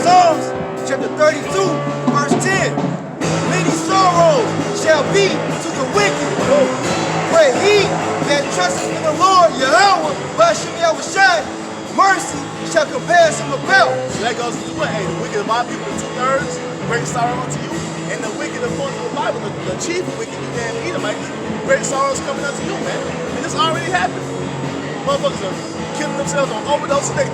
Psalms chapter 32, verse 10. Many sorrows shall be to the wicked, but he that trusteth in the Lord, Yahweh, Bashim Yahushai, mercy shall compass him about. So that goes into what? Hey, the wicked of my people, the 2/3, great sorrow unto you. And the wicked according to the Bible, the chief wicked, you damn Edomites, great sorrow is coming unto you, man. And this already happened. Motherfuckers are killing themselves on overdoses. They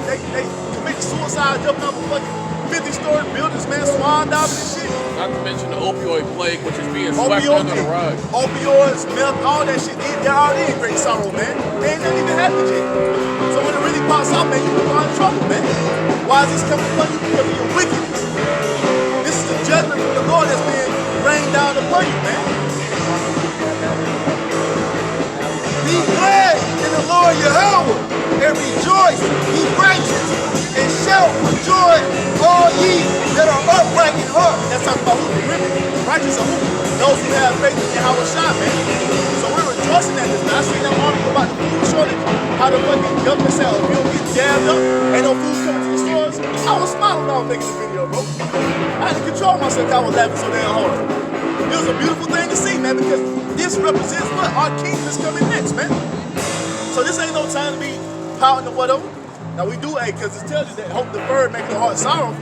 commit suicide, jumping off a fucking 50-story buildings, man, swan diving and shit. Not to mention the opioid plague, which is being swept under the rug. Opioids, meth, all that shit, they're already in great sorrow, man. They ain't nothing even happened yet. So when it really pops out, man, you can find trouble, man. Why is this coming upon you? Because of your wickedness. This is the judgment from the Lord that's being rained down upon you, man. Be glad in the Lord Yahweh, and rejoice, ye righteous, and shout for joy, all ye that are upright in heart. That's talking about who the women, righteous are who? Those who have faith in Yahweh Shai, man. So we're rejoicing at this. Now, I seen them article about the food shortage, how the fucking government said, if you don't get jabbed up, ain't no food coming to the stores. I was smiling when I was making the video, bro. I had to control myself, I was laughing so damn hard. It was a beautiful thing to see, man, because this represents what? Our king is coming next, man. So this ain't no time to be pouting or whatever. Now we do, because it tells you that hope deferred make the heart sorrowful.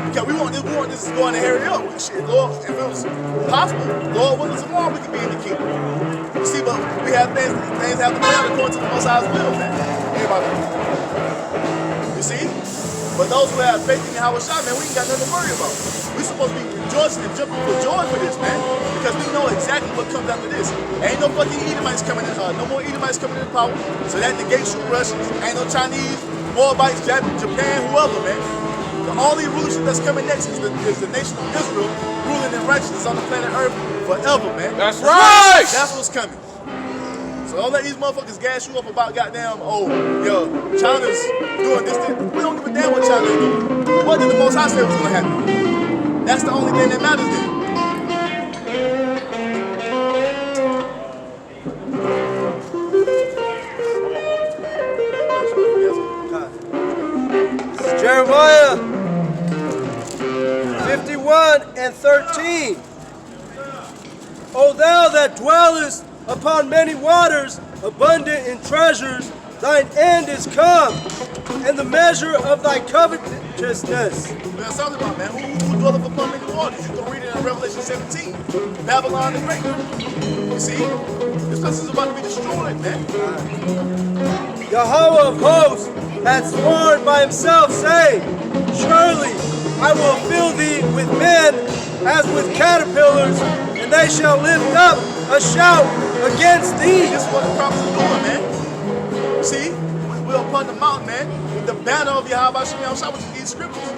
Because we want this is going to hurry up. Shit, Lord, if it was possible, Lord willing tomorrow we could be in the kingdom. You see, but we have things have to play out according to the Most High's will, man. Everybody. You see? But those who have faith in Yahweh Shai, man, we ain't got nothing to worry about. We're supposed to be rejoicing and jumping for joy for this, man. Because we know exactly what comes after this. Ain't no fucking Edomites coming in, no more Edomites coming in power. So that negates you Russians. Ain't no Chinese, Moabites, Japan, whoever, man. The only rulership that's coming next is the nation of Israel ruling in righteousness on the planet Earth forever, man. That's right! That's what's coming. So don't let these motherfuckers gas you up about goddamn, oh, yo, China's doing this thing. We don't give a damn what China's doing. What did the Most High say was gonna happen? That's the only thing that matters then. Jeremiah 51:13. O thou that dwellest upon many waters, abundant in treasures, thine end is come, and the measure of thy covetousness. That's something about, man. Who dwelleth upon many waters? You can read it in Revelation 17. Babylon the Great. You see? This place is about to be destroyed, man. Yahweh of hosts hath sworn by himself, saying, surely I will fill thee with men as with caterpillars, and they shall lift up a shout against thee. This is what the prophets are doing, man. See? We're upon the mountain, man, with the banner of Yahweh Shem Shah, which is these scriptures.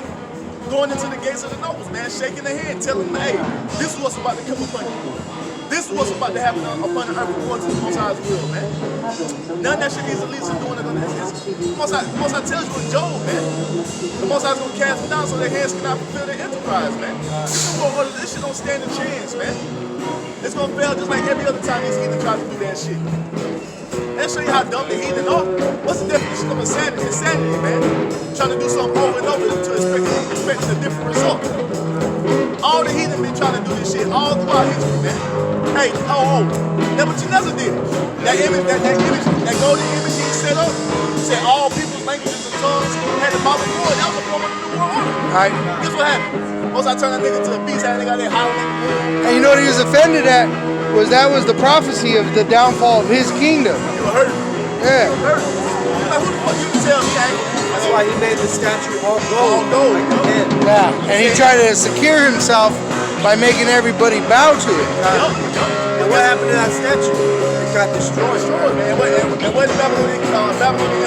Going into the gates of the nobles, man, shaking their hand, telling them, hey, this is what's about to come upon you. This is what's about to happen upon the earth according to the Most High's will, man. None of that shit these elites are doing. The Most High tells you in Job, man. The Most High's gonna cast them down so their hands cannot fulfill their enterprise, man. This shit don't stand a chance, man. It's gonna fail just like every other time these heathen try to do that shit. Let's show you how dumb the heathen are. What's the definition of insanity? Insanity, man. Trying to do something over and over to expect a different result. All the heathen been trying to do this shit all throughout history, man. Hey, Nebuchadnezzar did it. That golden image he set up, said all people's languages and tongues had the mouth of war. That was a form of the New World Order. Right. Guess what happened? Most I turned that nigga to a beast, and they got that howling. And you know what he was offended at? That was the prophecy of the downfall of his kingdom. You were hurt. Yeah. You were hurt. Like, who the fuck you tell me, That's why he made the statue all gold. Like the head. Yeah. And he tried to secure himself by making everybody bow to it. And what happened to that statue? It got destroyed. Man. And what did Babylonian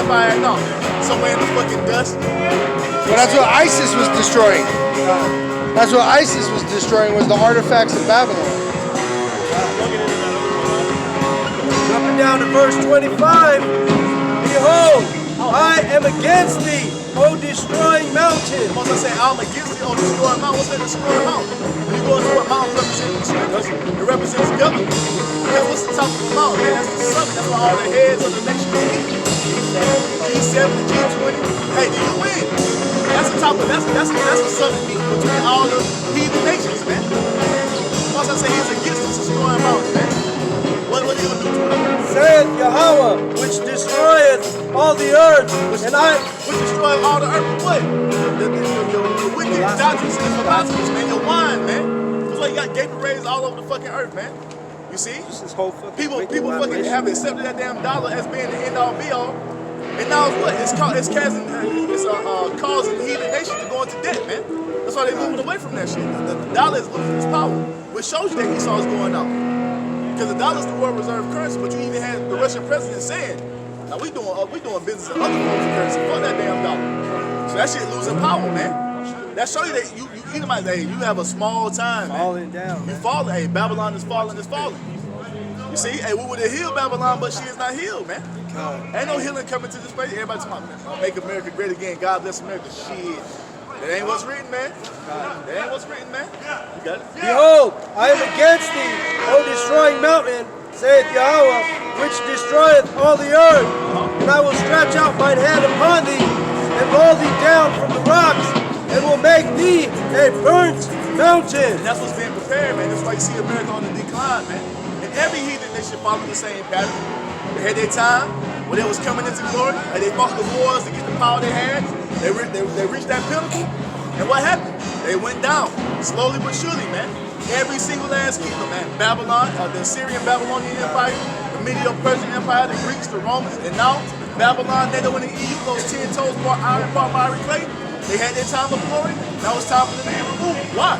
Empire know? Somewhere in the fucking dust. Well, that's what ISIS was destroying. That's what ISIS was destroying, was the artifacts of Babylon. Jumping down to verse 25. Behold, I am against thee, O destroying mountain. Once I say I'm against thee, O destroying mountain, what's that destroying mountain? When you go into what mountain represents the scriptures, it represents government. Because what's the top of the mountain? Man, that's the summit. That's where all the heads of the nation meet. G7, the G20, top of that's the southern meet between all the heathen nations, man. Once I say he's against us, destroying mountains, man. What are you gonna do to him? Saith Yahweh, which destroyeth all the earth, and I which destroyeth all the earth. What? The wicked doctrines and philosophies, man. Your wine, man. That's why you got Gatorades all over the fucking earth, man. You see? this whole fucking People wicked fucking violation. have accepted that damn dollar as being the end all be all. And now it's what? It's causing heathen nations to go into debt, man. That's why they're moving away from that shit. The dollar is losing its power, which shows you that Esau's going out. Because the dollar's the world reserve currency, but you even had the Russian president saying, now we doing business in other forms of currency. Fuck that damn dollar. So that shit losing power, man. That show you that you Edomites, hey, you have a small time, man. Falling down, You man. falling, hey, Babylon is falling, it's falling. You see, hey, we would have healed Babylon, but she is not healed, man. Ain't no healing coming to this place. Everybody talking about, make America great again. God bless America. Shit. That ain't what's written, man. That ain't what's written, man. You got it? Behold, I am against thee, O destroying mountain, saith Yahweh, which destroyeth all the earth. And I will stretch out mine hand upon thee, and roll thee down from the rocks, and will make thee a burnt mountain. And that's what's being prepared, man. That's why you see America on the decline, man. And every heathen nation follow the same pattern. They had their time when they was coming into glory, and they fought the wars to get the power they had. They reached that pinnacle, and what happened? They went down, slowly but surely, man. Every single last kingdom, man. Babylon, the Assyrian Babylonian Empire, the Medo-Persian Empire, the Greeks, the Romans, and now Babylon, NATO, and the EU, those 10 toes, part iron, part miry clay. They had their time of glory. Now it's time for them to be removed. Why?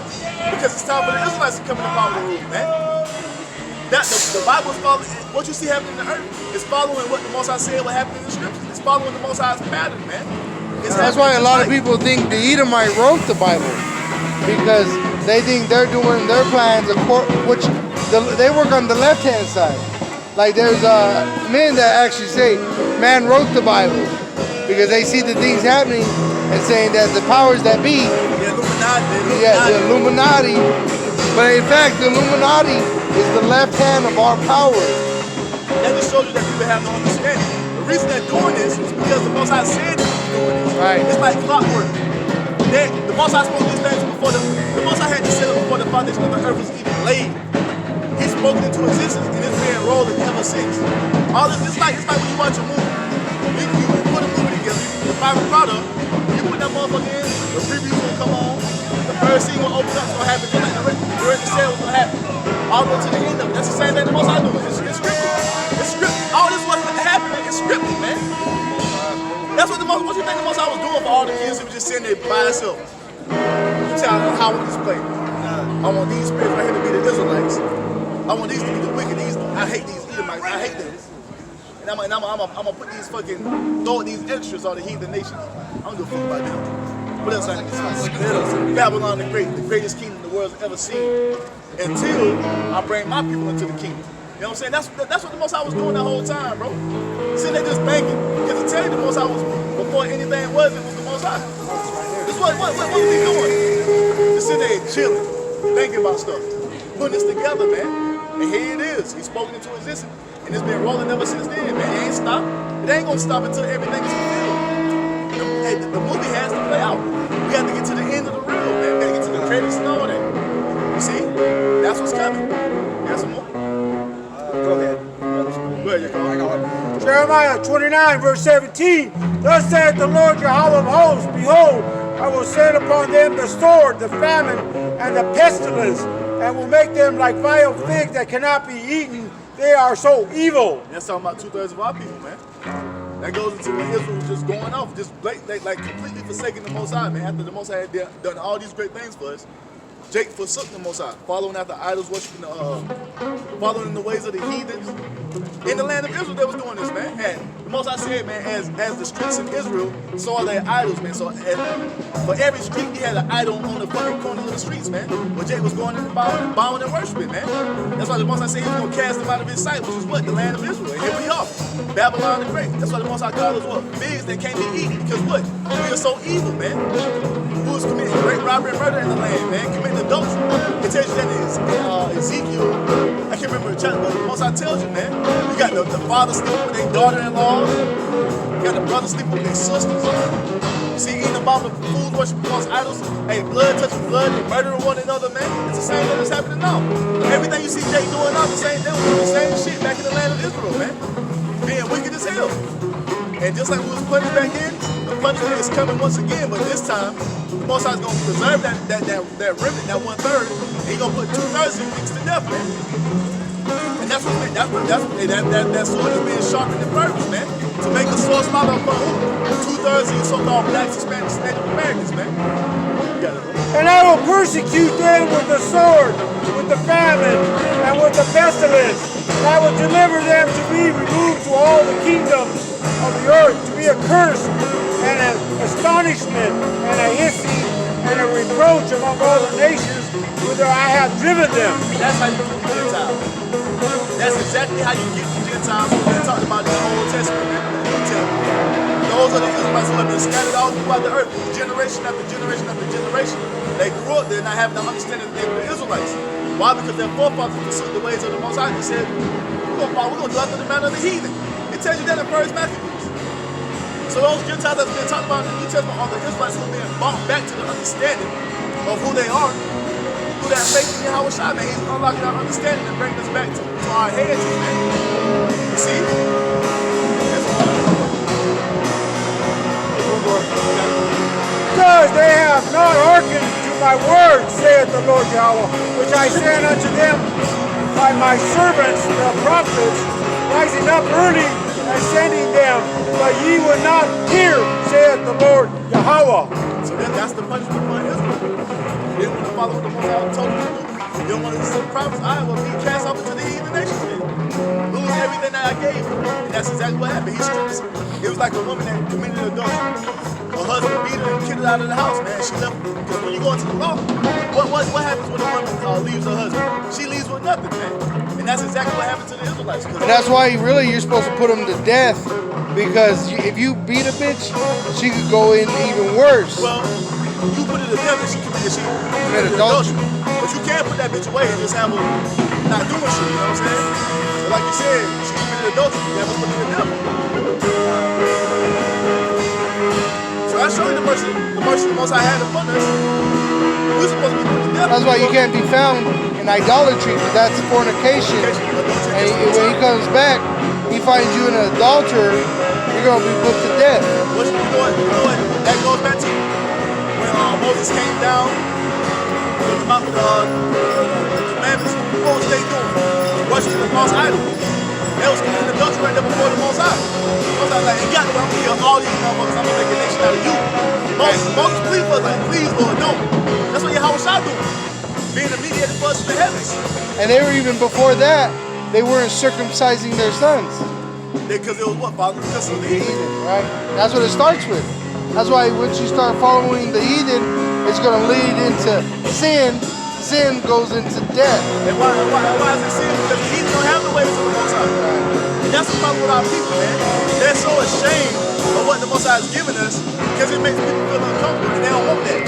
Because it's time for the Israelites to come in the power of the rule, man. That the Bible is following what you see happening in the earth. It's following what the Most High said what happened in the scriptures. It's following the Most High's pattern, man. That's why a lot of people think the Edomite wrote the Bible, because they think they're doing their plans, which they work on the left-hand side. Like there's men that actually say, man wrote the Bible, because they see the things happening and saying that the powers that be, the Illuminati, but in fact the Illuminati is the left hand of our power. That just shows you that people have no understanding. The reason they're doing this is because the Most High said they were doing this. Right. It's like clockwork. The Most High spoke these things before the Most High had to say it before the foundation of the earth was even laid. He spoke it into existence, and it's been rolling ever since. All this, it's like when you watch a movie. You put a movie together, the final product, you put that motherfucker in, the previews will come on, the first scene will open up, it's gonna happen, just like the already said what's gonna happen. All the way to the end of it. That's the same thing the Most High doing. It's scripted. It's scripted. All this wasn't happening. It's scripted, man. That's what what you think the Most High was doing for all the years he was just sitting there by himself? You tell me how I want this play. I want these spirits right here to be the Israelites. I want these to be the wicked. I hate these Edomites. I hate them. And I'm gonna put these fucking, throw these extras on the heathen nations. I don't give a fuck about them. What else I need? Babylon the Great, the greatest kingdom the world's ever seen. Until I bring my people into the kingdom. You know what I'm saying? That's what the Most High was doing the whole time, bro. Sitting there just banking. Because to tell you the Most High was, before anything was, it was the Most High. This what was he doing? Just sitting there chilling, thinking about stuff. Putting this together, man. And here it is. He's spoken into existence. And it's been rolling ever since then, man. It ain't stopped. It ain't gonna stop until everything is fulfilled. The movie has to play out. We have to get to the end of the reel, man. We gotta get to the credits and all that. You see? That's what's coming. You got some more? Go ahead. Go ahead, you go. Jeremiah 29, verse 17. Thus saith the Lord Yahweh of hosts, behold, I will send upon them the sword, the famine, and the pestilence, and will make them like vile figs that cannot be eaten. They are so evil. That's talking about 2/3 of our people, man. That goes into when Israel was just going off, just like completely forsaking the Most High, man. After the Most High had done all these great things for us, Jake forsook the Most High, following after idols, worshiping following the ways of the heathens. In the land of Israel, they was doing this, man. And the Most High said, man, as the streets in Israel, so are their idols, man. So for every street, he had an idol on the fucking corner of the streets, man. Where Jake was going in and bowing and worshiping, man. That's why the Most High said he was going to cast them out of his sight, which is what? The land of Israel. And here we are. Babylon the Great. That's why the Most High called us what? Pigs that can't be eaten. Because what? We are so evil, man. Who was committing great robbery and murder in the land, man. Committing adultery. It tells you that in Ezekiel. I can't remember the chapter, but the Most High tells you, man. You got the father sleeping with their daughter-in-law. You got the brother sleeping with their sisters. You see, eating abominable food, worshiping false idols, hey, blood touching blood, and murdering one another, man. It's the same thing that's happening now. Everything you see Jay doing now, they were doing the same shit back in the land of Israel, man. Being wicked as hell. And just like we was punished back then, the punishment is coming once again, but this time, the Most High is going to preserve that remnant, that 1/3, and he's going to put 2/3 of you niggas to death, man. And that's what that sword is being sharpened and purpose, man. To make a sword smaller upon who? 2/3 of you so-called blacks, Hispanics, Native Americans, man. You got it. And I will persecute them with the sword, with the famine, and with the pestilence. And I will deliver them to be removed to all the kingdoms of the earth, to be a curse and an astonishment and a hissing and a reproach among all the nations whither I have driven them. That's how you get the Gentiles. That's exactly how you get the Gentiles when they talked about in the Old Testament, man. Those are the Israelites who have been scattered all throughout the earth, generation after generation after generation. They grew up there not having the understanding that they were the Israelites. Why? Because their forefathers pursued the ways of the Most High. They said, we're going to do after the manner of the heathen. It tells you that in 1 Maccabees. So those Gentiles that's been talked about in the New Testament are the Israelites who are being brought back to the understanding of who they are through that faith in Yahweh Shai, man. He's unlocking our understanding and bringing us back to our heritage, man. You see? That's Because they have not hearkened to my word, saith the Lord Yahweh, which I sent unto them by my servants, the prophets, rising up early and sending them, but ye would not hear, saith the Lord Yahweh. So that's the punishment for Israel. They didn't want to follow what the Most High told them to do. You don't want to listen to the prophets, I will be cast off into the heathen nations then. Lose everything that I gave you. And that's exactly what happened. He stripped us. It was like a woman that committed adultery. Her husband beat her and kicked her out of the house, man. She left, because when you go into the law, what happens when a woman leaves her husband? She leaves with nothing, man. And that's exactly what happened to the Israelites. And that's why really you're supposed to put them to death, because if you beat a bitch, she could go in even worse. Well, you put her to death and she committed adultery. But you can't put that bitch away and just have her not doing shit, you know what I'm saying? But like you said, she committed adultery, you never put her to death. So I show you the mercy the Most High had upon us. We're supposed to be put to death. That's why you can't be found in idolatry, because that's fornication. And when he comes back, he finds you an adulterer, you're going to be put to death. You know what? That goes back to when Moses came down with the commandments. What was they doing? Worshiping the false idol. They was committing adultery right there before the Most High. Most High was like, you got to I'm going to kill all these motherfuckers. I'm going to make a nation out of you. Moses please was like, please, Lord, no. That's what Yahweh Shai doing. Being the mediator for us in the heavens. And they were even before that, they weren't circumcising their sons. Because it was what? Following the custom of the heathen. Right? That's what it starts with. That's why once you start following the heathen, it's going to lead into sin. Sin goes into death. And why is it sin? Because the heathen don't have the ways of the Most High. And that's the problem with our people, man. They're so ashamed of what the Most High has given us because it makes people feel uncomfortable and they don't want that.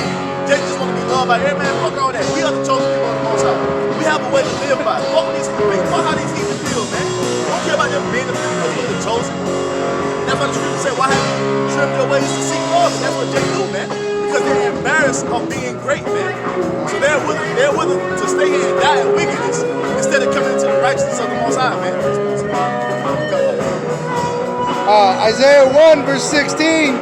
They just want to be loved by every man. Fuck all that. We are the chosen people of the Most High. We have a way to live by. Fuck these people. Fuck how these heathen feel, man. Don't care about them being the people because we're the chosen. And that's why the scripture said, why have you trimmed your ways to seek love? And that's what they do, man. Because they're embarrassed of being great, man. So they're willing to stay here and die in wickedness instead of coming into the righteousness of the Most High, man. Isaiah 1 verse 16,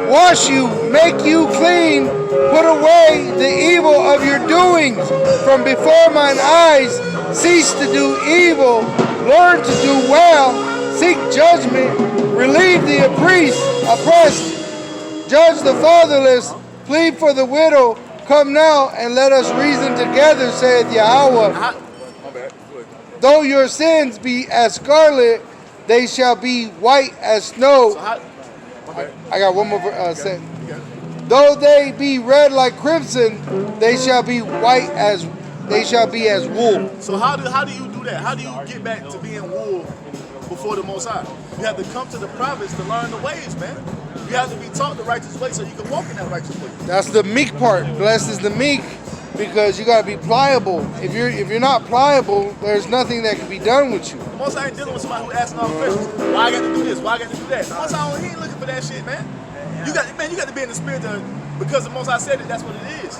wash you, make you clean, put away the evil of your doings from before mine eyes, cease to do evil, learn to do well, seek judgment, relieve the oppressed, judge the fatherless, plead for the widow, come now and let us reason together, saith Yahweh. Though your sins be as scarlet, they shall be white as snow. I got one more sentence. Though they be red like crimson, they shall be white as wool. So how do you do that? How do you get back to being wool before the Most High? You have to come to the prophets to learn the ways, man. You have to be taught the righteous way so you can walk in that righteous way. That's the meek part. Blessed is the meek, because you gotta be pliable. If you're not pliable, there's nothing that can be done with you. The Most High ain't dealing with somebody who asking all the questions. Why I got to do this? Why I got to do that? The Most High, he ain't looking for that shit, man. You got to be in the spirit because the Most High said it. That's what it is.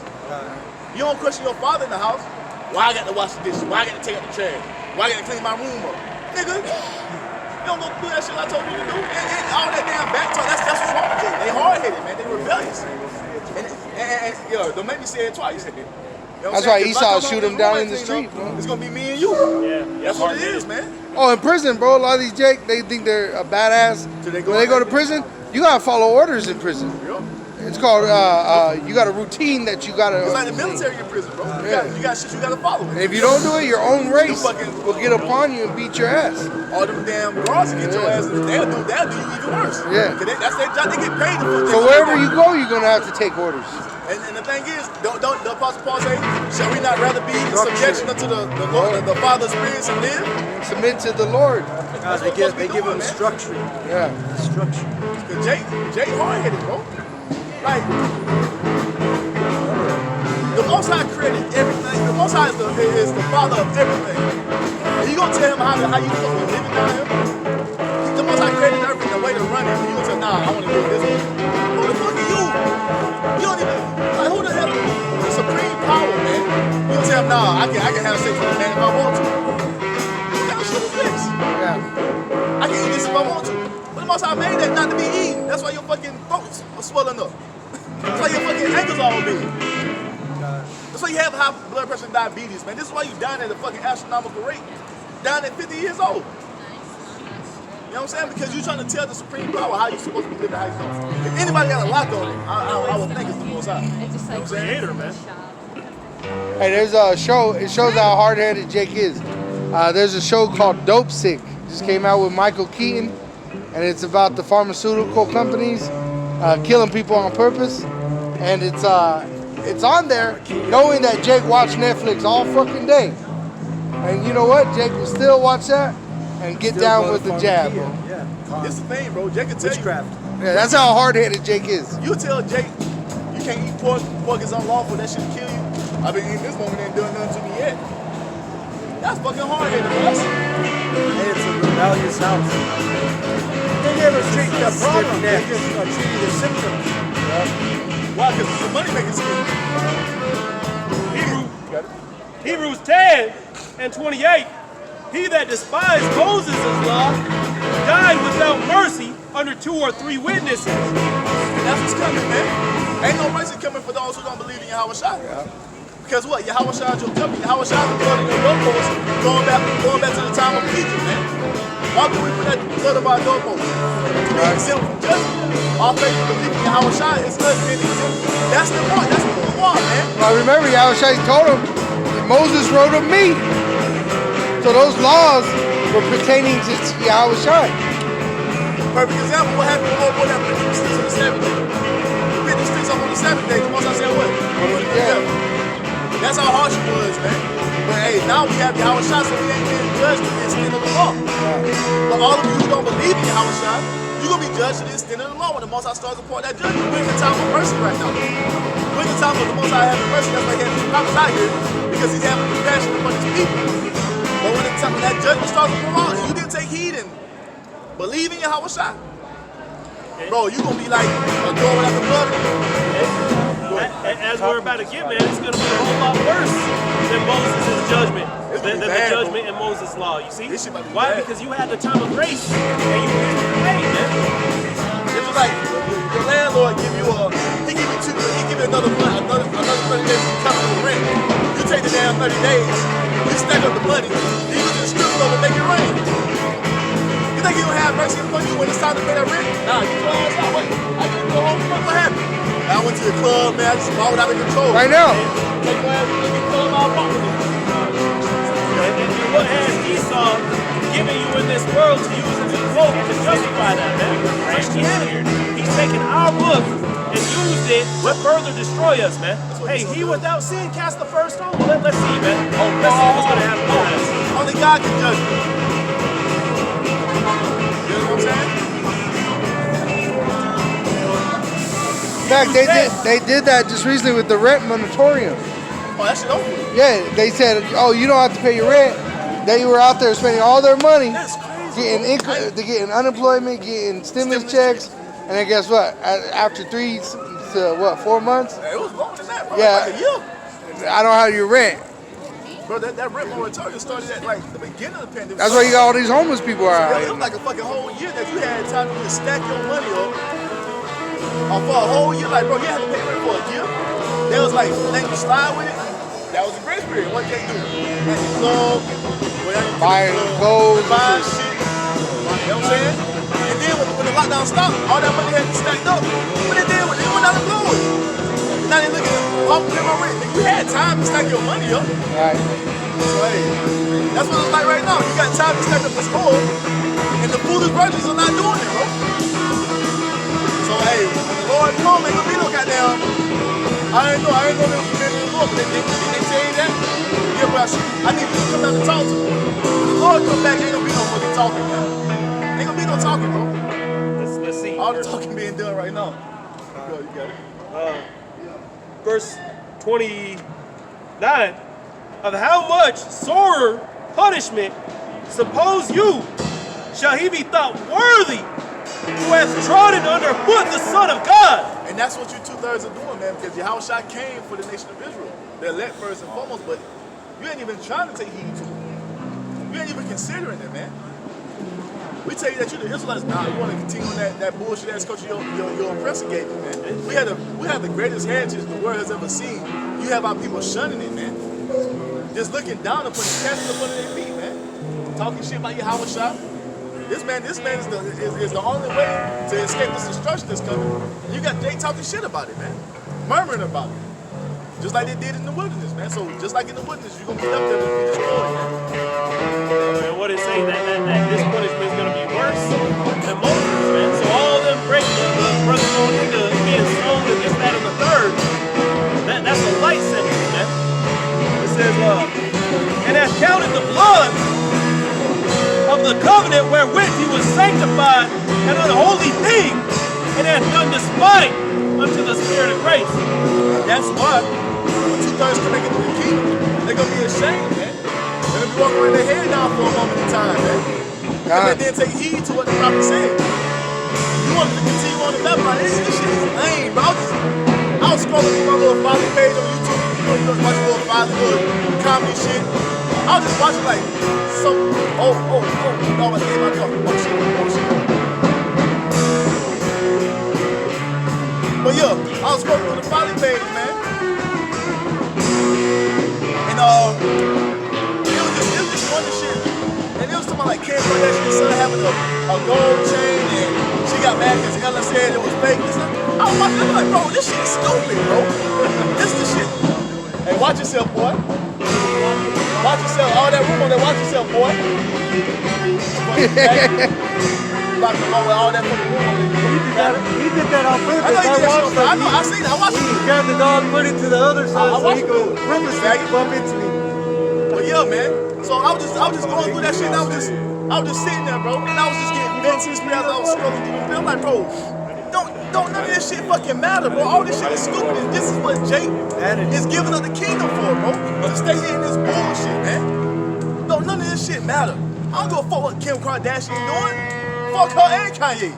You don't question your father in the house. Why I got to wash the dishes? Why I got to take out the trash? Why I got to clean my room up? Nigga, you don't go do that shit I told you to do. And all that damn back talk, that's what's wrong with them. They hard-headed, man. They rebellious. And yo, don't make me say it twice. You know That's why Esau shoot him down in the street, bro. It's gonna be me and you. Yeah, that's what it is, man. Oh, in prison, bro, a lot of these Jake, they think they're a badass. When they go to prison, you gotta follow orders in prison. It's called, you got a routine that you gotta. It's like the military in prison, bro. You got shit you gotta follow. And if you don't do it, your own race will get upon you and beat your ass. All them damn guards will get your ass, they'll do you even worse. Yeah. That's their job, they get paid to put. So wherever you go, you're gonna have to take orders. And the thing is, don't the Apostle Paul say, shall we not rather be in subjection unto the Lord, the Father's spirits and live? Submit to the Lord. They give him structure. Yeah. Structure. Cause Jay hard-headed, bro. Like, the Most High created everything. The Most High is the Father of everything. And you gonna tell him how you supposed to be living down here? The Most High created everything, the way to run it. And you gonna say, nah, I wanna do it this way. Who the fuck are you? You don't even, like, who the hell is the supreme power, man? You gonna tell him, nah, I can have sex with a man if I want to. That shit is this. Yeah. I can eat this if I want to. But the Most High made that not to be eaten. That's why your fucking throats are swelling up. That's why your fucking ankles all big. That's why you have high blood pressure and diabetes, man. This is why you dying at a fucking astronomical rate. Down at 50 years old. You know what I'm saying? Because you're trying to tell the supreme power how you're supposed to be living, how you going. If anybody got a lock on it, I would think it's the Most High. You know what I'm saying? Creator, man. Hey, there's a show. It shows how hard-headed Jake is. There's a show called Dope Sick. Just came out with Michael Keaton, and it's about the pharmaceutical companies killing people on purpose. And it's on there, knowing that Jake watched Netflix all fucking day. And you know what? Jake will still watch that and get down with the jab, bro. Yeah. This is the thing, bro. Jake can tell Witchcraft. Yeah, that's how hard-headed Jake is. You tell Jake you can't eat pork. Pork is unlawful. That shit kill you. I've been eating this woman ain't doing nothing to me yet. That's fucking hard-headed, bro. Hey, it's a rebellious house. They never treat the problem, they just treat the symptoms. Why? Because it's a money-making scheme. Hebrews 10 and 28. He that despised Moses' law died without mercy under 2 or 3 witnesses. And that's what's coming, man. Ain't no mercy coming for those who don't believe in Yahweh Shai. Because what? Yahweh Shai is your covenant. Yahweh Shai is the blood of your doorpost going back to the time of Egypt, man. Why do we put that blood of our doorpost? To be exempt from judgment. Our faith in believing in Yahweh Shai is us being exempt. That's the one. That's what we want, man. Well, remember, Yahweh Shai told him, Moses wrote of me. So those laws were pertaining to Yahweh Shai. Perfect example, what happened when Lord that 50 sticks on the 7th day? 50 sticks up on the 7th day. The most I said what? Yeah. That's how harsh it was, man. But hey, now we have Yahweh Shai, so we ain't being judged to the extent of the law. But all of you who don't believe in Yahweh Shai, you're going to be judged to the extent of the law when the Most High starts to pour that judgment. We're in the time of mercy right now. We're in the time of the Most High having mercy. That's why he had these prophets out here, because he's having compassion upon his people. But when that judgment starts to pour out and you didn't take heed and believe in Yahweh Shai, bro, you're going to be like a door without the blood. As we're about to get, man, it's going to be a whole lot worse than Moses' judgment, than the judgment in Moses' law. You see? Why? Because you had the time of grace and you paid, man. It was like your landlord give you he give you another 30 days to come to the rent. You take the damn 30 days, you stack up the money, you just strip club and make it rain. You think he gonna have mercy upon you when it's time to pay that rent? Nah, you go ass out. Wait, I didn't go home. What happened? I went to the club, man. I just balled out of control. Right now. Take your ass to the club, I'll walk with you. And what has Esau given you in this world to use as a cloak to justify that, man? Christianity. He's taken our book and used it to further destroy us, man. Hey, he without sin cast the first stone. Well, let's see, man. Let's see what's going to happen to us. Only God can judge you. You know what I'm saying? In fact, they did that just recently with the rent moratorium. Oh, that shit over with. Yeah, they said, oh, you don't have to pay your rent. They were out there spending all their money, That's crazy. getting unemployment, getting stimulus checks, And then guess what? After 3 to what, 4 months? It was longer than that, bro. Yeah. Like a year. I don't have your rent. Bro, that rent moratorium started at like the beginning of the pandemic. That's why you got all these homeless people out It here. was like a fucking whole year that you had time to just stack your money up. For a whole year, like, bro, you had to pay rent for a year. There was like, letting you slide with it. That was a grace period. What they do? At the club, Buying clothes. buying shit. You know what I'm saying? And then when the lockdown stopped, all that money had to stacked up. What they did, they went out and blew it. Now they looking at pay my rent. Nigga, you had time to stack your money up. Right. So hey, that's what it's like right now. You got time to stack up the score, and the foolish virgins are not doing it, bro. So hey, when the Lord come, ain't gonna be no goddamn. I ain't know they was committed to the Lord, but they tell you that. Yeah, but I need you to come down and talk to me. When the Lord come back, ain't gonna be no fucking talking, man. Ain't gonna be no talking, bro. Let's see. All the talking being done right now. You got it. Verse 29, of how much sorer punishment suppose you shall he be thought worthy who has trodden underfoot the Son of God? And that's what you 2/3 are doing, man, because Yahushua came for the nation of Israel. They're elect first and foremost, but you ain't even trying to take heed to it. You ain't even considering it, man. We tell you that you're the Israelites now. You want to continue on that bullshit ass culture your oppressor gave you, man. We have the greatest heritage the world has ever seen. You have our people shunning it, man. Just looking down upon it, casting upon their feet, man. Talking shit about Yahushua. This man is the only way to escape this destruction that's coming. And you got they talking shit about it, man. Murmuring about it. Just like they did in the wilderness, man. So just like in the wilderness, you're gonna be up there to be destroyed, man. And what it say that this punishment is gonna be worse than Moses, man. So all them breaking the brothers going into being stoned and this, that, and the third, that's a light sentence, man. It says, and hath counted the blood of the covenant wherewith he was sanctified an unholy thing, and hath done despite unto the Spirit of grace. That's why when 2/3 come into the kingdom, they're gonna be ashamed, man. They're gonna be walking with their head down for a moment in time, man. And they didn't take heed to what the prophet said. You wanted to continue on the left line. This shit is lame, bro. I was scrolling through my little father page on YouTube. You know, watch little father, little comedy shit. I was just watching like some no, I hit my car. Oh shit. But yeah, I was scrolling through the father page, man. And it was just funny shit. And it was talking about like Kim Kardashian's son having a gold chain, and she got mad because Ella said it was fake. I was watching, I'm like, bro, this shit is stupid, bro. This is the shit. Hey, watch yourself, boy. Watch yourself. All that room on there, watch yourself, boy. Lock them all with all that fucking room on there. He did that on purpose. I seen it. I watched it. He grabbed the dog, put it to the other side so watched he could it. purposely bump into me. But yeah, man. So I was just going through that shit, and I was just sitting there, bro, and I was just getting vented as I was scrolling through the film. I'm like, bro, don't none of this shit fucking matter, bro. All this shit is stupid, and this is what Jake is giving up the kingdom for, bro. To stay here in this bullshit, man. Don't none of this shit matter. I don't give a fuck what Kim Kardashian doing. Fuck her and Kanye.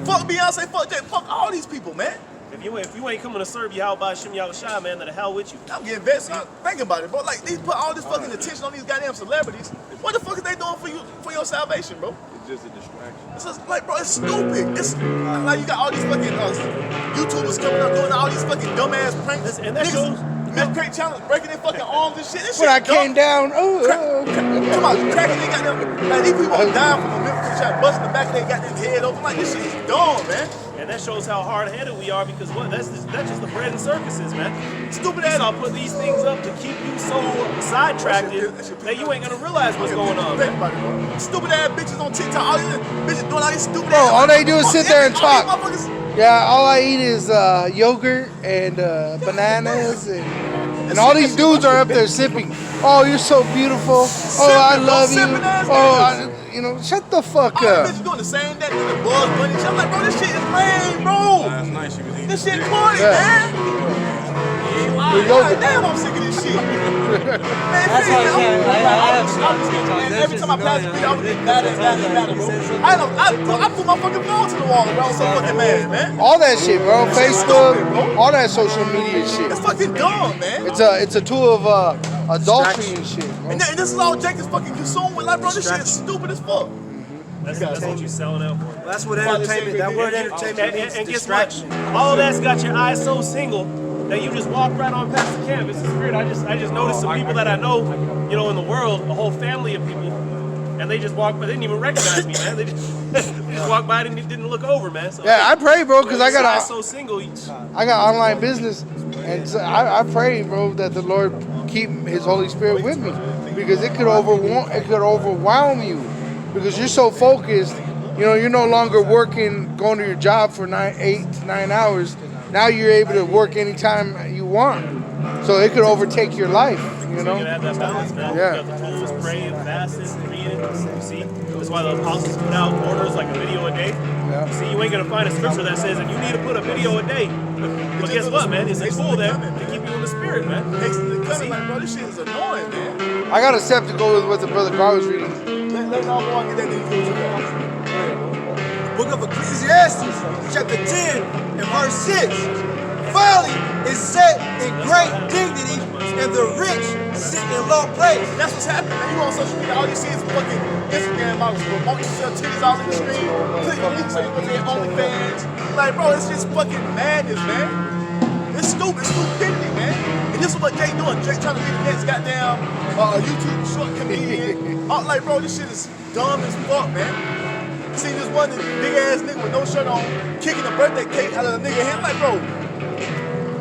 Fuck Beyonce, fuck Jake, fuck all these people, man. If you ain't coming to serve Yahweh Shem Yahushua, man, then the hell with you. I'm getting vexed. Think about it, bro. Like, they put all this fucking attention on these goddamn celebrities. What the fuck are they doing for your salvation, bro? It's just a distraction. It's just like, bro, it's stupid. It's like you got all these fucking YouTubers coming up doing all these fucking dumbass pranks. And that shows Milk crate challenge, breaking their fucking arms and shit. This When I shit came down, come on, cracking they goddamn. Like these people are dying from a milk crate challenge, busting the back of their goddamn head open. Like this shit is dumb, man. and that shows how hard-headed we are because what that's just the bread and circuses, man. Stupid ass. I'll put these things up to keep you so sidetracked that you ain't gonna realize what's going on, man. Stupid ass bitches on TikTok. All these bitches doing all these stupid Bro, ass. all they do is sit there and all talk. these motherfuckers- Yeah, all I eat is yogurt and bananas and all these dudes are up there sipping. Oh, you're so beautiful. Oh, I love you. Oh, shut the fuck All up. the bitches doing the same thing with the Buzz Bunny shit. I'm like, bro, this shit is lame, bro. Last night she was eating. This shit corny, Yeah. man. God damn, I'm sick of this shit. Man, That's why I can't. I have man, every time I pass the video, I would get mad, bro. I put my fucking phone to the wall, bro. I'm so fucking mad, man. All that shit, bro. That shit's Facebook, stupid, bro. all that social media shit. It's fucking dumb, man. It's a tool of adultery and shit, bro. And this is all Jake is fucking consumed with. Like, bro, this shit is stupid as fuck. That's what you selling out for. That's what entertainment. That word entertainment means And guess what? distraction. All that's got your eyes so single that you just walk right on past the canvas. It's weird. I just noticed some people that I know, you know, in the world, a whole family of people, and they just walk by. They didn't even recognize me, man. They just walked by and didn't look over, man. So, Yeah, I pray, bro, because I got so single. I got online business, and so I pray, bro, that the Lord keep His Holy Spirit with me, because it could overwhelm you, because you're so focused. You know, you're no longer working, going to your job for 8 to 9 hours. Now you're able to work anytime you want. So it could overtake your life, you know? So you have that balance, man. Yeah. You got the tools, pray and fast and read it. You see, that's why the apostles put out orders like a video a day. Yeah. See, you ain't gonna find a scripture that says that you need to put a video a day. But guess what, man? It's a tool there to keep you in the spirit, man. Like, bro, this shit is annoying, man. I got a step to go with what the brother Gar was reading. Let all go and get that nigga. Book of Ecclesiastes, chapter 10 and verse 6. Folly is set in great dignity, and the rich sit in low place. That's what's happening, man. You on social media, all you see is fucking Instagram models promoting yourself, titties all in the stream, clicking links so you can get OnlyFans. Like, bro, it's just fucking madness, man. It's stupid, stupidity, man. And this is what Jay doing. Jay trying to be the next goddamn YouTube short comedian. Like, bro, this shit is dumb as fuck, man. See this one big ass nigga with no shirt on kicking a birthday cake out of a nigga hand. Like, bro,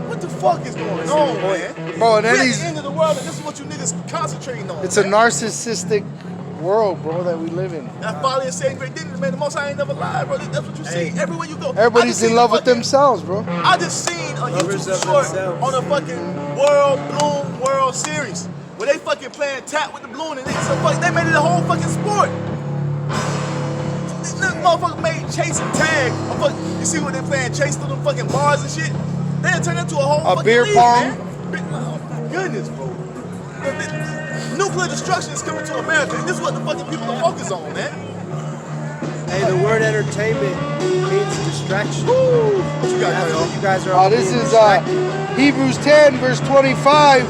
what the fuck is going on, man? Bro, and then We're at he's, the end of the world, and this is what you niggas concentrating on. it's a narcissistic world, bro, that we live in. That folly is saying great dignity, man. The most I ain't never lied, bro. That's what you see everywhere you go. Everybody's in love with themselves, bro. I just seen a Lovers YouTube of short themselves. on a fucking World Series where they fucking playing tap with the balloon and they made it a whole fucking sport. This motherfucker made chase and tag. You see what they playing chase through them fucking bars and shit? They done turned into a whole fucking beer league, pong. man. Oh my goodness, bro. Nuclear destruction is coming to America, and this is what the fucking people are focused on, man. Hey, the word entertainment means distraction. What you got, That's y'all? what you guys are all This being is distracted. Hebrews 10, verse 25.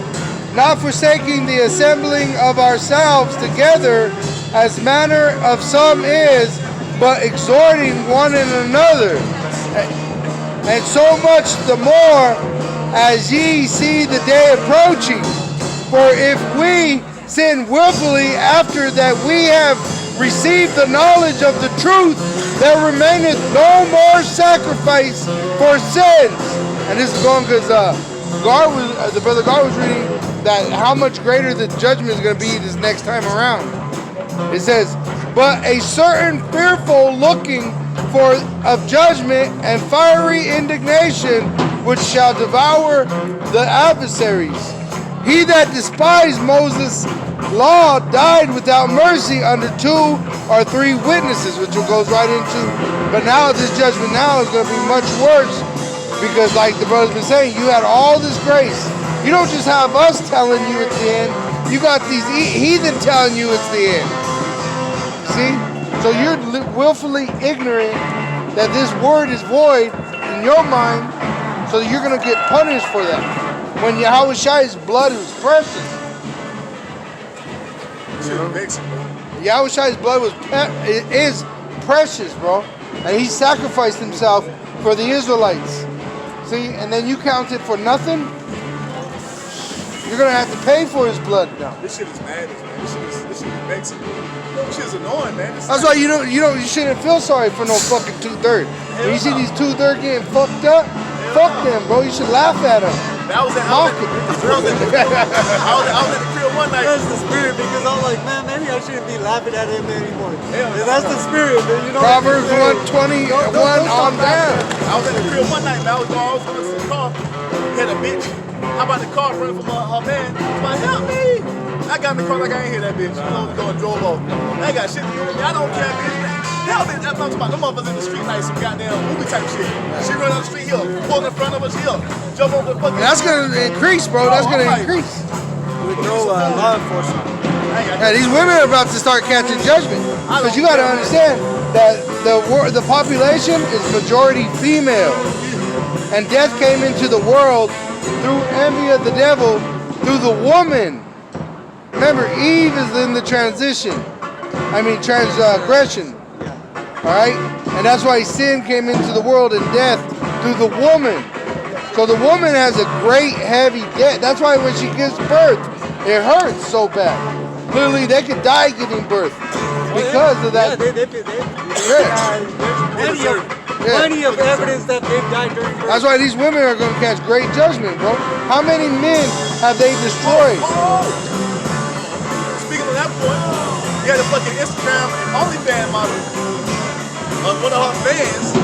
Not forsaking the assembling of ourselves together, as manner of some is, but exhorting one and another. And so much the more as ye see the day approaching. For if we sin willfully after that we have received the knowledge of the truth, there remaineth no more sacrifice for sins. And this is going because the brother Gar was reading that how much greater the judgment is going to be this next time around. It says, but a certain fearful looking for of judgment and fiery indignation which shall devour the adversaries. He that despised Moses' law died without mercy under 2 or 3 witnesses, which goes right into. But now this judgment now is going to be much worse, because like the brother's been saying, you had all this grace. You don't just have us telling you it's the end. You got these heathen telling you it's the end. See? So you're willfully ignorant that this word is void in your mind, so you're going to get punished for that. When Yahushua's blood was precious. Yahushua's blood is precious, bro. And he sacrificed himself for the Israelites. See? And then you count it for nothing? You're going to have to pay for his blood now. This shit is madness, man. This shit is vexing. This shit is annoying, man. That's why you shouldn't feel sorry for no fucking 2/3. When you see these 2/3 getting fucked up, fuck them, bro. You should laugh at them. I was at the crib one night. That's the spirit, because I'm like, man, maybe I shouldn't be laughing at him anymore. Yeah, that's the spirit, man. You know. Proverbs 1:21 on down. I was at the crib one night, man. I was going to the car. Had a bitch. How about the car running from her man? I'm like, help me. I got in the car like I ain't hear that bitch. You know, we drove off. I ain't got shit to do with me. I don't care, bitch. Hell, man, I'm talking about them motherfuckers in the street like some goddamn movie type shit. She run down the street, he'll pull in front of us, he'll jump over the fucking. And that's gonna increase, bro. That's gonna increase. With no law enforcement. Yeah, these women are about to start catching judgment. Because you got to understand that the population is majority female. And death came into the world through envy of the devil, through the woman. Remember, Eve is in the transgression. All right? And that's why sin came into the world and death through the woman. So the woman has a great heavy debt. That's why when she gives birth, it hurts so bad. Literally, they could die giving birth because of that. There's plenty of evidence that they've died during birth. That's why these women are going to catch great judgment, bro. How many men have they destroyed? Speaking of that point, you had a fucking Instagram and OnlyFans model. One of her fans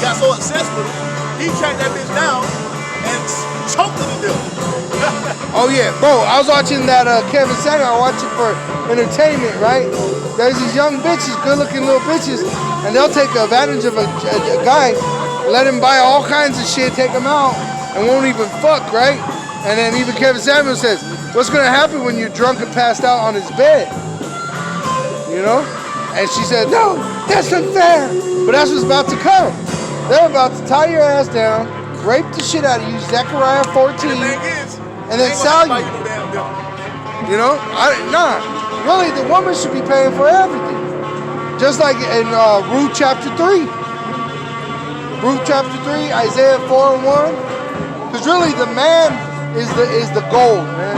got so obsessed with it, he tracked that bitch down and choked her to death. Oh yeah, bro. I was watching that Kevin Sager. I watch it for entertainment, right? There's these young bitches, good-looking little bitches, and they'll take advantage of a guy, let him buy all kinds of shit, take him out, and won't even fuck, right? And then even Kevin Samuel says, "What's gonna happen when you're drunk and passed out on his bed?" You know? And she said, "No, that's unfair." But that's what's about to come. They're about to tie your ass down, rape the shit out of you, Zechariah 14, and then sell you. You know? Really, the woman should be paying for everything. Just like in Ruth chapter 3. Ruth chapter 3, Isaiah 4 and 1. Because really, the man is the goal, man.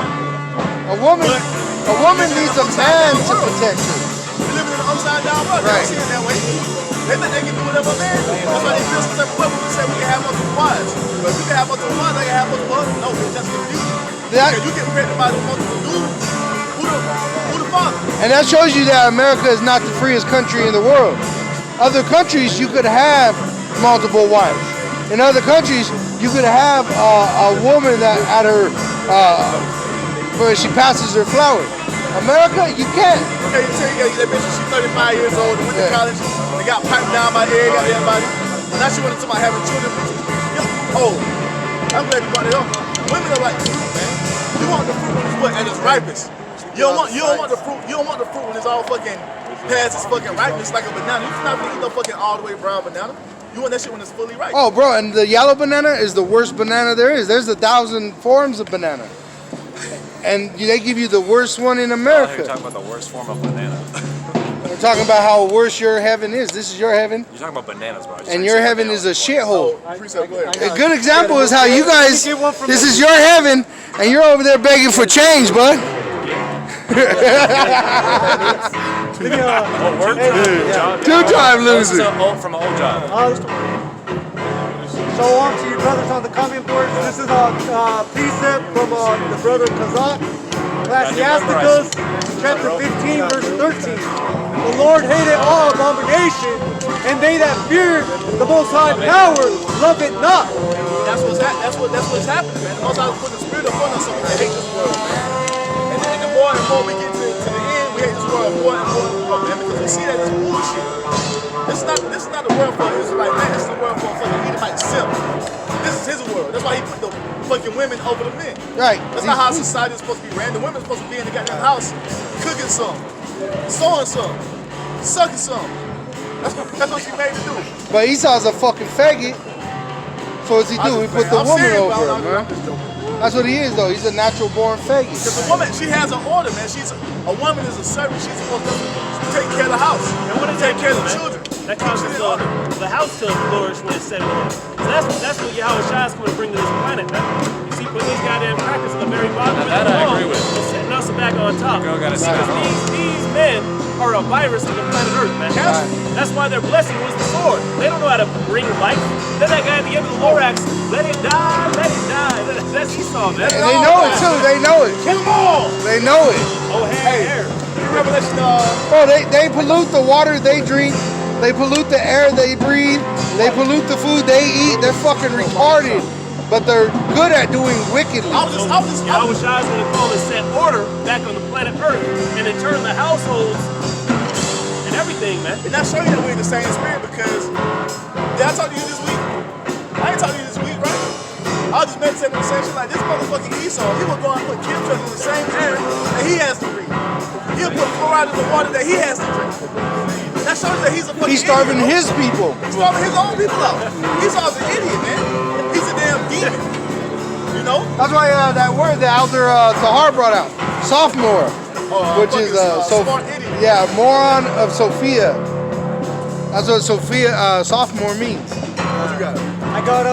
A woman needs a man to protect her. We're living in an upside down world. Right. They don't see it that way. They think they can do whatever man. That's why they feel some type of way when we say we can have multiple wives. But if we can have multiple wives, they can have multiple husbands. No, it's just confusing. Because you get pregnant by the multiple dudes. Who the father? And that shows you that America is not the freest country in the world. Other countries, you could have multiple wives. In other countries, you could have a woman that at her, where she passes her flower. America, you can't. Okay, you tell you that bitch, she's 35 years old, went to college, and got piped down by everybody. Now she went into my having children. Oh, I'm glad you brought it up. Women are like fruit, man. You want the fruit when it's what? At its ripest. You don't want the fruit. You don't want the fruit when it's all fucking past its fucking ripeness, like a banana. You're not gonna eat no fucking all the way brown banana. You want that shit when it's fully ripe. Oh, bro, and the yellow banana is the worst banana there is. There's 1,000 forms of banana. And they give you the worst one in America. You're talking about the worst form of banana. We're talking about how worse your heaven is. This is your heaven. You're talking about bananas, bro. And your heaven is a shithole. A good example is how you guys, this is your heaven, and you're over there begging for change, bud. Two-time loser. From an old job. So on to you brothers on the comment boards. This is a precept from the brother Kazak. Ecclesiasticus chapter 15 verse 13. The Lord hated all abomination, and they that fear the Most High power love it not. That's what's happening, man. The Most High put the spirit upon us, so we hate this world, man. And the more and more we get to the end, we hate this world more and more, man, because we see that it's bullshit. This is not the world for an Israelite man. This is the world for a fucking Edomite simp. This is his world. That's why he put the fucking women over the men. Right. That's not how society is supposed to be ran. The women's supposed to be in the goddamn house cooking some, sewing some, sucking some. That's what she made to do. But Esau's a fucking faggot. So what's he do? He put the woman over him, man. That's what he is, though. He's a natural born faggot. Because a woman, she has an order, man. A woman is a servant. She's supposed to take care of the house. And what is take that care of the man? children. That causes the house to flourish when it's set in order. So that's what Yahweh Shai is going to bring to this planet, man. You see, put these goddamn crackers at the very bottom of the wall and setting us back on top. Because these men are a virus of the planet Earth, man. That's why their blessing was the sword. They don't know how to bring life. Then that guy at the end of the Lorax, let it die, let it die. That's Esau, man. And they know it, too. They know it. Kill them all. They know it. Oh, hair. Revelation, Bro, they pollute the water they drink. They pollute the air they breathe. They pollute the food they eat. They're fucking retarded. But they're good at doing wickedly. Yahweh Shai is going to call and set order back on the planet Earth. And in turn, the households and everything, man. And I show you that we're in the same spirit because did I talk to you this week? I ain't talking to you this week, right? I was just meditating on the same shit like this motherfucking Esau. He will go and put chemtrails in the same air that he has to breathe. He'll put fluoride in the water that he has to drink. That shows that he's a fucking He's starving idiot, his people. He's starving his own people out. Esau's an idiot, man. He's a damn demon. You know? That's why that word that Elder Tahar brought out, sophomore, which is smart idiot. yeah, moron of Sophia. That's what Sophia sophomore means. What you got? I got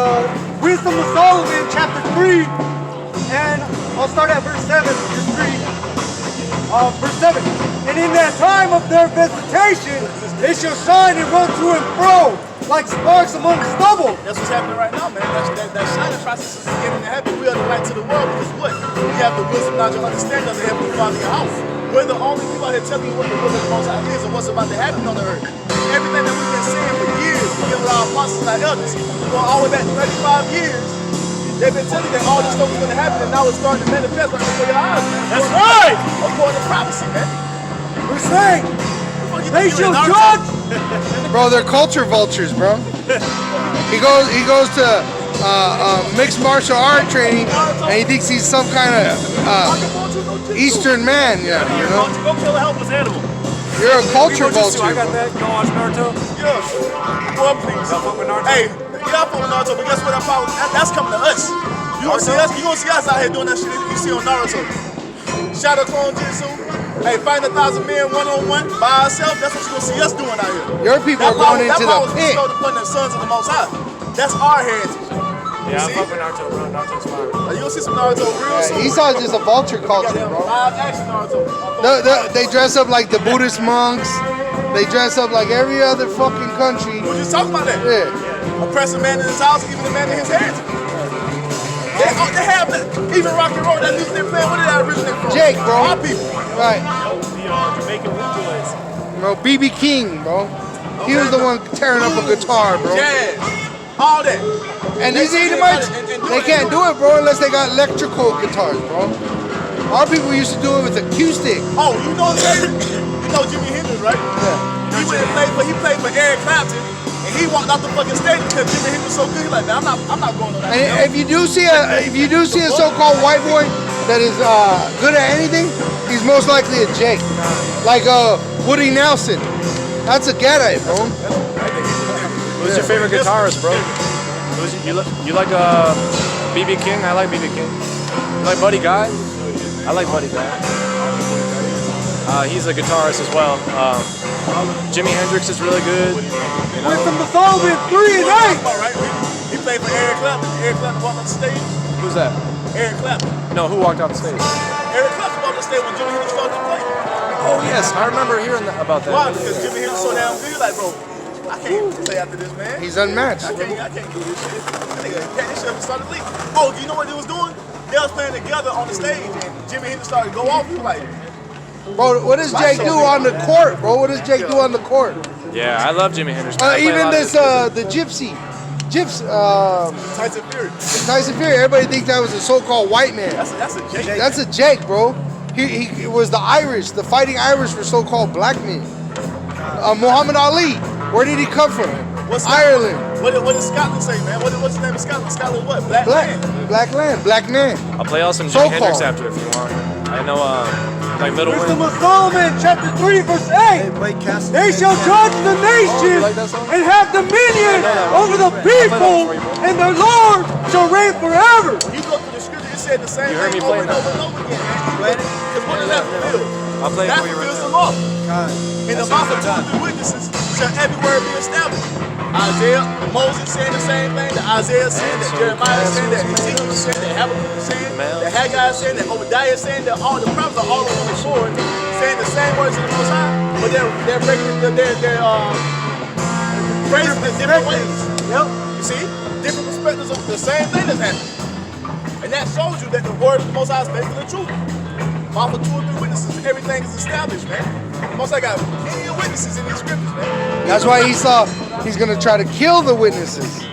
Wisdom of Solomon, chapter 3, and I'll start at verse 7. Just read. Verse 7. And in that time of their visitation, they shall shine and run to and fro like sparks among stubble. That's what's happening right now, man. That shining process is getting to happen. We are the light to the world because what? We have the wisdom, knowledge, and understanding of the Heavenly Father in your house. We're the only people out here telling you what the will of the Most High is and what's about to happen on the earth. Everything that we've been saying for years, together with our apostles and our elders, going all the way back 35 years, they've been telling you that all this stuff is going to happen, and now it's starting to manifest right before your eyes, man. That's right. According to prophecy, man. Verse 8. They shall judge. Bro, they're culture vultures, bro. He goes to mixed martial art training, and he thinks he's some kind of Eastern man. Yeah, you know. Go kill a helpless animal. You're a culture vulture. I got that. You don't watch Naruto? Yeah. Boy, please. Y'all fuck with Naruto? Hey, y'all fuck with Naruto, but guess what? That's coming to us. You gonna see us out here doing that shit that you see on Naruto. Shadow Clone Jutsu. Hey, fighting 1,000 men one-on-one by ourselves. That's what you gonna see us doing out here. Your people are going into the pit. That power was bestowed upon the sons of the Most High. That's our heritage. Yeah, I fuck with Naruto, bro. Naruto's fire. You gonna see some Naruto real soon. Esau's just a vulture culture, bro. Live action Naruto. They dress up like the Buddhist monks. They dress up like every other fucking country. We were just talking about that. Yeah. Oppress a man in his house, even a man in his heritage. They have that. Even rock and roll, that music they're playing, where did that originate from? Jake, bro. Our people. Right. The Jamaican Wu boys. Bro, BB King, bro. He was the one tearing up a guitar, bro. Jazz. All that. And these Edomites, they can't do it, bro, unless they got electrical guitars, bro. Our people used to do it with acoustic. Oh, you know you know Jimi Hendrix, right? Yeah. He played for Eric Clapton, and he walked out the fucking stage because Jimi Hendrix was so good. He's like, man, I'm not going on that. And if you do see a so-called white boy that is good at anything, he's most likely a Jake, like Woody Nelson. That's a Gadite, bro. Who's your favorite guitarist, bro? You like BB King? I like BB King. You like Buddy Guy? I like Buddy Guy. He's a guitarist as well. Jimi Hendrix is really good. Wisdom of Solomon 3 and 8. Right? He played for Eric Clapton. Eric Clapton walked on the stage. Who's that? Eric Clapton. No, who walked off the stage? Eric Clapton walked on the stage when Jimi Hendrix started to play. Oh yes, I remember hearing about that. Why? Because Jimi Hendrix so damn good. You're like, bro, I can't play after this, man. He's unmatched. I can't do this shit. That nigga, this shit started leaking. Oh, you know what they was doing? They was playing together on the stage, and Jimi Hendrix started to go off. He was like, Bro, what does Jake do on the court, bro? What does Jake do on the court? Yeah, I love Jimi Hendrix. I play a Even lot of this, his- the Gypsy. Tyson Fury. Tyson Fury. Everybody thinks that was a so-called white man. That's a Jake. That's a Jake, bro. He was the Irish. The fighting Irish were so-called black men. Muhammad Ali. Where did he come from? Ireland. What does Scotland say, man? What's his name in Scotland? Scotland what? Black man. Black land. Black man. I'll play all some Jimi So-called. Hendrix after if you want. I know, like Little Wisdom Wind. of Solomon, chapter 3, verse 8. They shall judge the nations like that song? and have dominion over the people, and their Lord shall reign forever. You go through the scripture, it said the same You heard thing me over playing and that. over and over again, man. Because what does that fulfill? I'll play it That for you right fulfills the now. law. In the mouth of 2 or 3 witnesses shall every word be established. Isaiah, Moses saying the same thing that Isaiah said, that Jeremiah is saying, that Ezekiel is saying, that Habakkuk is saying, that Haggai is saying, that Obadiah is saying, that all the prophets are all on the board saying the same words to the Most High, but they're breaking they're phrasing it different ways. Yep. You see? Different perspectives of the same thing that's happening. And that shows you that the word of the Most High is based on the truth. Off of 2 or 3 witnesses, everything is established, man. The Most High got plenty of witnesses in these scriptures, man. That's why he's gonna try to kill the witnesses.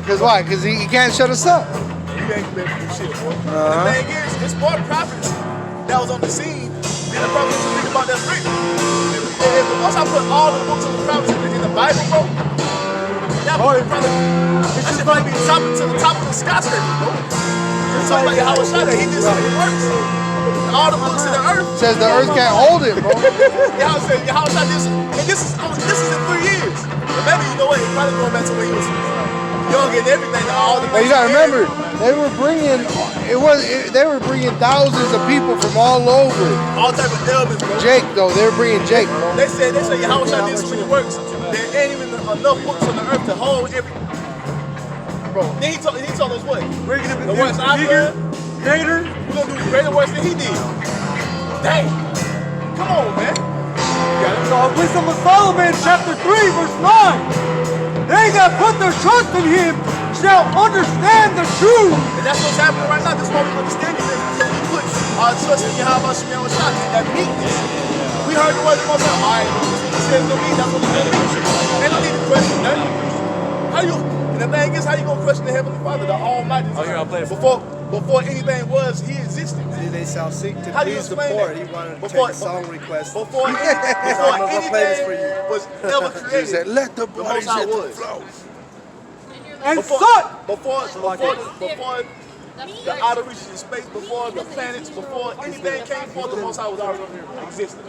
Cause why? Cause he can't shut us up. You ain't been do shit, boy. The thing is, it's more prophets that was on the scene than the prophets who think about that scripture. If once I put all the books of the prophets in the Bible, bro, that would probably be to the top of the skyscraper, bro. It's talking about Yahweh Shai that he did something works. All the books in the earth. Says the earth can't hold it, bro. Yahweh said, Yahweh Shai did something. And this is in 3 years. But maybe, you know what, he's probably going back to when he was young and everything. All the But you gotta remember, they were bringing thousands of people from all over. All type of elders, bro. Jake though, they were bringing Jake, bro. They said Yahweh Shai did so many works. There ain't even enough books on the earth to hold every. Bro, then he told us what? We're gonna The works I bigger, done, greater. we're gonna do greater works than he did. Dang. Come on, man. Wisdom of Solomon, chapter 3, verse 9. They that put their trust in him shall understand the truth. And that's what's happening right now. This is what we understand is because we put our trust in Yahweh Shai, that meekness. We heard the word of God. All right, he says to me, that's what we're going to do. Ain't no need to question nothing. How you, and the thing is, how you going to question the Heavenly Father, the Almighty? Oh, here, I'll play it. Before anything was, he existed. They shall seek to How do you please the explain poor. that? He wanted to Before- take a song request. Before I'm gonna play this for anything you. was ever He created, said, let the the bodies Most High hit the was. floor. And Before the outer reaches of space, before the planets, before anything came forth, the Most High was already existing.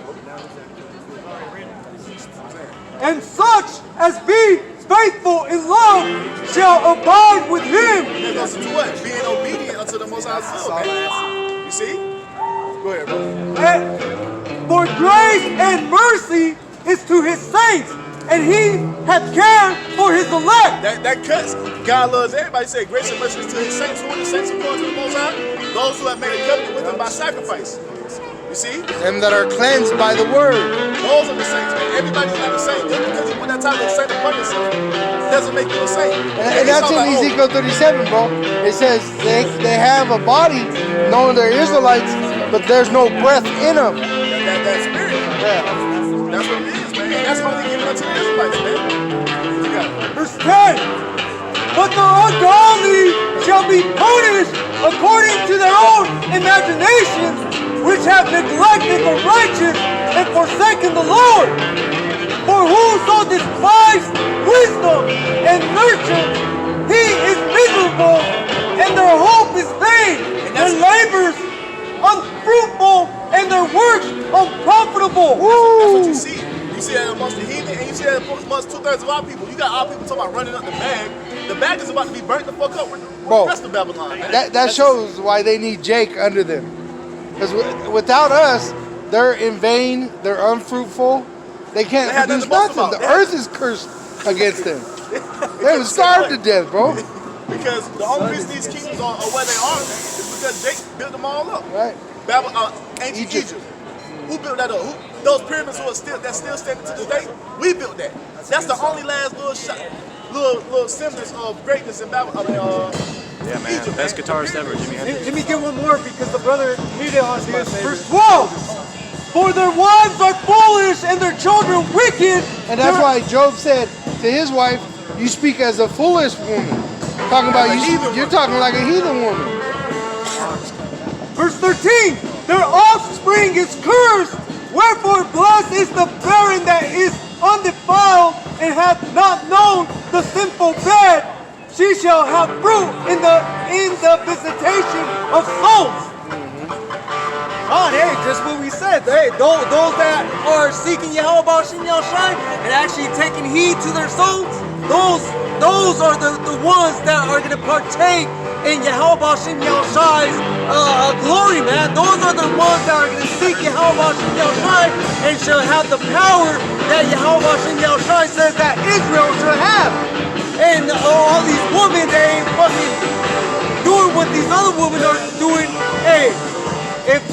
And such as be faithful in love shall abide with him. That goes into what? Being obedient unto the Most High's will, man. You see? Go ahead, bro. And for grace and mercy is to his saints, and he hath care for his elect. That cuts. God loves everybody. Say grace and mercy is to his saints. Who are the saints according to the Most High? Those who have made a covenant with him by sacrifice. You see? Them that are cleansed by the word. Those are the saints, man. Everybody's not the same. Just because you put that title of saint upon yourself doesn't make you the saint. And that's in Ezekiel 37, bro. It says they have a body, knowing they're Israelites, but there's no breath in them. That spirit. Yeah. That's what it is, man. And that's only given unto the Israelites, man. You got it. Verse 10. But the ungodly shall be punished according to their own imaginations, which have neglected the righteous and forsaken the Lord. For whoso despises wisdom and nurture, he is miserable, and their hope is vain. Their labors unfruitful, and their works unprofitable. That's what you see. You see that amongst the heathen, and you see that amongst 2/3 of our people. You got our people talking about running up the bag. The bag is about to be burnt the fuck up with the rest of Babylon, man. That shows why they need Jake under them. Because without us, they're in vain, they're unfruitful, they can't produce nothing. The earth is cursed against them. They were starved to death, bro. Because the only reason these kingdoms are where they are, man, is because Jake built them all up. Right. Ancient Egypt. Who built that up? Those pyramids that still standing to this day, we built that. That's the only last little semblance of greatness in Babylon. Yeah, man. Egypt, Best guitarist ever, Jimi Hendrix. Let me get one more because the brother hit it on this. Verse 12. For their wives are foolish and their children wicked. And that's why Job said to his wife, you speak as a foolish woman. Talking about you're talking like a heathen woman. Verse 13. Their offspring is cursed. Wherefore blessed is the barren that is undefiled and hath not known the sinful bed. She shall have fruit in the visitation of souls. God, hey, just what we said. Hey, those that are seeking Yahweh B'Shem Yahushai and actually taking heed to their souls, those are the ones that are going to partake in Yahweh B'Shem Yahushai's glory, man. Those are the ones that are going to seek Yahweh B'Shem Yahushai and shall have the power that Yahweh B'Shem Yahushai says that Israel should have. And all these women, they ain't fucking doing what these other women are doing. Hey, if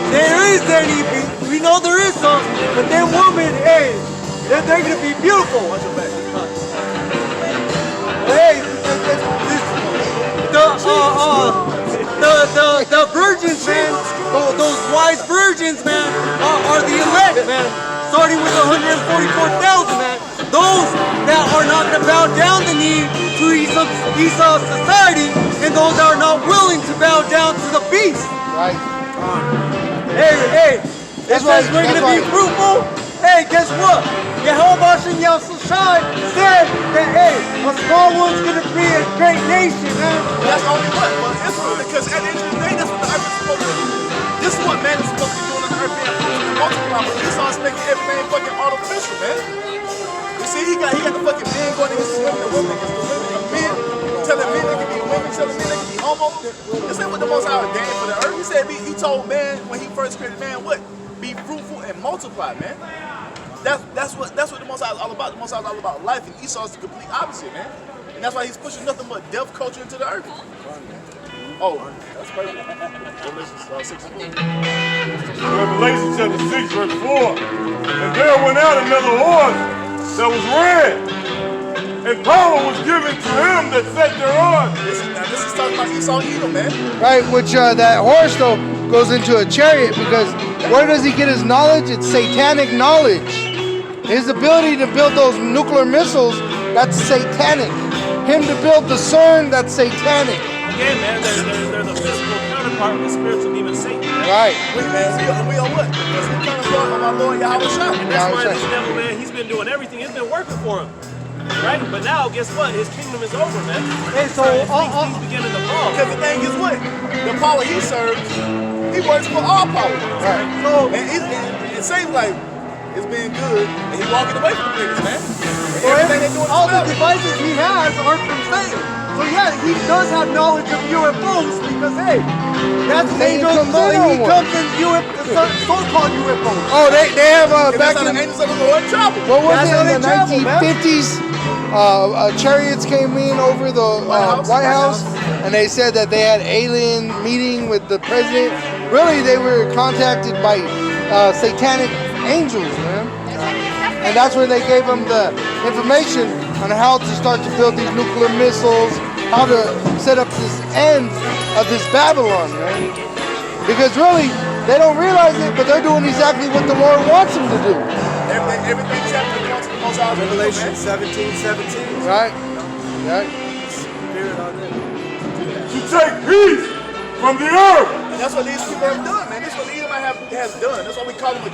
there is any, we know there is some, but them women, hey, they're gonna be beautiful. Hey, the virgins, man, those wise virgins, man, are the elect, man. Starting with 144,000, man. Those that are not going to bow down the knee to Esau's society, and those that are not willing to bow down to the beast. Right. Hey, it says we're going to be fruitful hey, guess what? Yehovah Shem Yahushai said that, hey, a small one's going to be a great nation, man. That's only what? Well, Israel, because at the end of the day, that's what the earth is supposed to do. This is what man is supposed to be doing on the earth, being fruitful and multiplying. But Esau's making everything fucking artificial, man. You see, he got the fucking men going against the women, the women against the women, the men telling men they can be women, telling men they can be homo. This ain't what the Most High ordained for the earth. He said, he told man when he first created man, what? Be fruitful and multiply, man. That's what the Most High is all about. The Most High is all about life, and Esau is the complete opposite, man. And that's why he's pushing nothing but death culture into the earth. Oh, that's perfect. Revelation chapter 6, verse 4. And there went out another horse that was red, and power was given to him that sat thereon. This is talking about Esau Edom, man. Right, which that horse though goes into a chariot, because where does he get his knowledge? It's satanic knowledge. His ability to build those nuclear missiles, that's satanic. Him to build the CERN, that's satanic. Again, man, they're the physical counterpart of the spiritual demon Satan. Right. We on what? Because we counterpart on our Lord Yahushua. And that's why this devil, man, he's been doing everything. It's been working for him. Right? But now, guess what? His kingdom is over, man. Hey, so he's beginning to fall. Because the thing is what? The power he serves, he works for all power. Right. So, and it seems like it's been good, and he walking away from the niggas, man. all the devices he has are from Satan. So yeah, he does have knowledge of UFOs because hey, that's angels. He comes in so-called UFOs. Oh, they have back in the angels of the Lord travel. What was it in the 1950s? Chariots came in over the White House, and they said that they had alien meeting with the president. Really, they were contacted by satanic angels, man. And that's where they gave them the information on how to start to build these nuclear missiles, how to set up this end of this Babylon, man. Because really, they don't realize it, but they're doing exactly what the Lord wants them to do. Everything's happening to the Most High. Revelation 17:17. Right. Right. Spirit on them. To take peace from the earth. And that's what these people have done, man. That's what the Edomite has done. That's why we call them a